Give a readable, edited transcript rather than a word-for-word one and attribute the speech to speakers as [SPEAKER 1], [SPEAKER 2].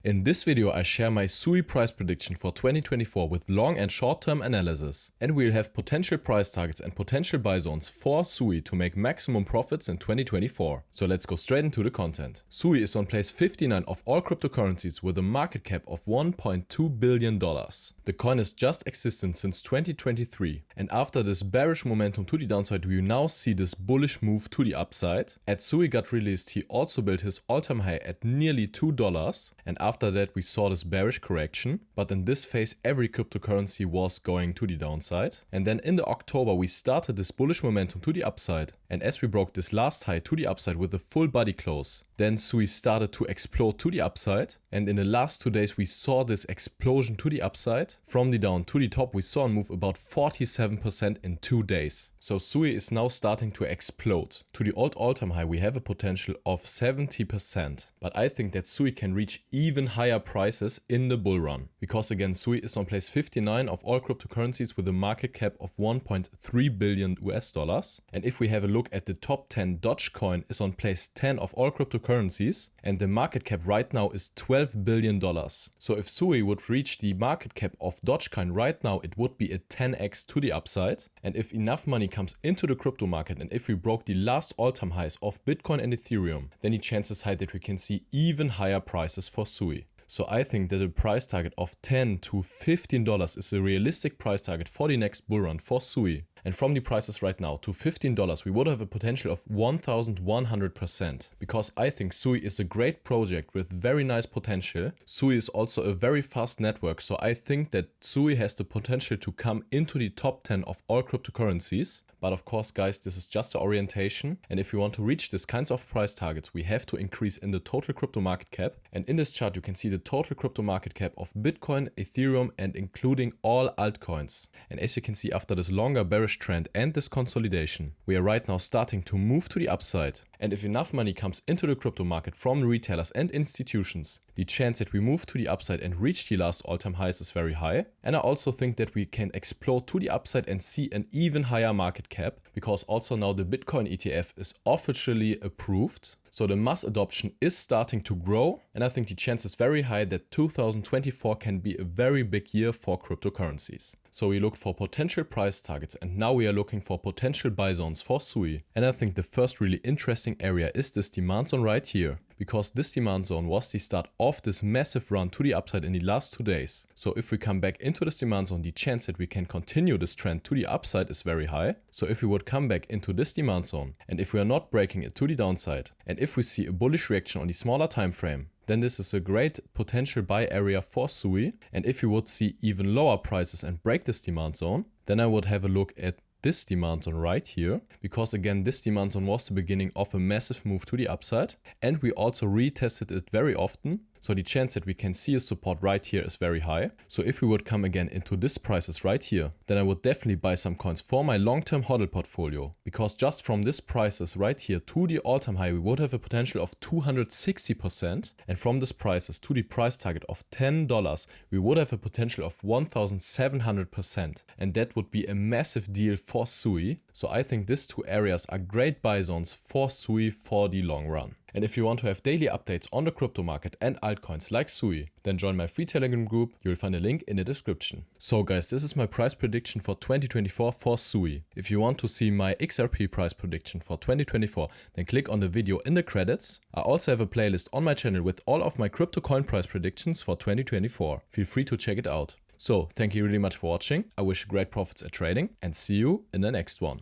[SPEAKER 1] In this video I share my SUI price prediction for 2024 with long and short term analysis, and we'll have potential price targets and potential buy zones for SUI to make maximum profits in 2024. So let's go straight into the content. SUI is on place 59 of all cryptocurrencies with a market cap of $1.2 billion. The coin has just existed since 2023, and after this bearish momentum to the downside we now see this bullish move to the upside. At SUI got released, he also built his all-time high at nearly $2, and after that we saw this bearish correction, but in this phase every cryptocurrency was going to the downside. And then in the October we started this bullish momentum to the upside, and as we broke this last high to the upside with a full body close, then SUI started to explode to the upside, and in the last 2 days we saw this explosion to the upside. From the down to the top we saw a move about 47% in 2 days. So SUI is now starting to explode. To the old all-time high we have a potential of 70%, but I think that SUI can reach even higher prices in the bull run, because again SUI is on place 59 of all cryptocurrencies with a market cap of $1.3 billion US, and if we have a look at the top 10, Dogecoin is on place 10 of all cryptocurrencies, and the market cap right now is $12 billion. So if SUI would reach the market cap of Dogecoin right now, it would be a 10x to the upside, and if enough money comes into the crypto market and if we broke the last all-time highs of Bitcoin and Ethereum, then the chances high that we can see even higher prices for SUI. So I think that a price target of $10 to $15 is a realistic price target for the next bull run for SUI. And from the prices right now to $15, we would have a potential of 1100%, because I think SUI is a great project with very nice potential. SUI is also a very fast network, so I think that SUI has the potential to come into the top 10 of all cryptocurrencies. But of course guys, this is just the orientation, and if we want to reach these kinds of price targets we have to increase in the total crypto market cap. And in this chart you can see the total crypto market cap of Bitcoin, Ethereum, and including all altcoins. And as you can see, after this longer bearish trend and this consolidation, we are right now starting to move to the upside. And if enough money comes into the crypto market from retailers and institutions, the chance that we move to the upside and reach the last all-time highs is very high. And I also think that we can explode to the upside and see an even higher market cap, because also now the Bitcoin ETF is officially approved. So the mass adoption is starting to grow, and I think the chance is very high that 2024 can be a very big year for cryptocurrencies. So we looked for potential price targets, and now we are looking for potential buy zones for SUI. And I think the first really interesting area is this demand zone right here, because this demand zone was the start of this massive run to the upside in the last 2 days. So if we come back into this demand zone, the chance that we can continue this trend to the upside is very high. So if we would come back into this demand zone, and if we are not breaking it to the downside, and if we see a bullish reaction on the smaller time frame, then this is a great potential buy area for SUI. And if you would see even lower prices and break this demand zone, then I would have a look at this demand zone right here, because again this demand zone was the beginning of a massive move to the upside, and we also retested it very often. So the chance that we can see a support right here is very high. So if we would come again into this prices right here, then I would definitely buy some coins for my long-term hodl portfolio, because just from this prices right here to the all-time high we would have a potential of 260%, and from this prices to the price target of $10 we would have a potential of 1700%, and that would be a massive deal for SUI. So I think these two areas are great buy zones for SUI for the long run. And if you want to have daily updates on the crypto market and altcoins like SUI, then join my free Telegram group. You'll find a link in the description. So guys, this is my price prediction for 2024 for SUI. If you want to see my XRP price prediction for 2024, then click on the video in the credits. I also have a playlist on my channel with all of my crypto coin price predictions for 2024. Feel free to check it out. So thank you really much for watching. I wish you great profits at trading, and see you in the next one.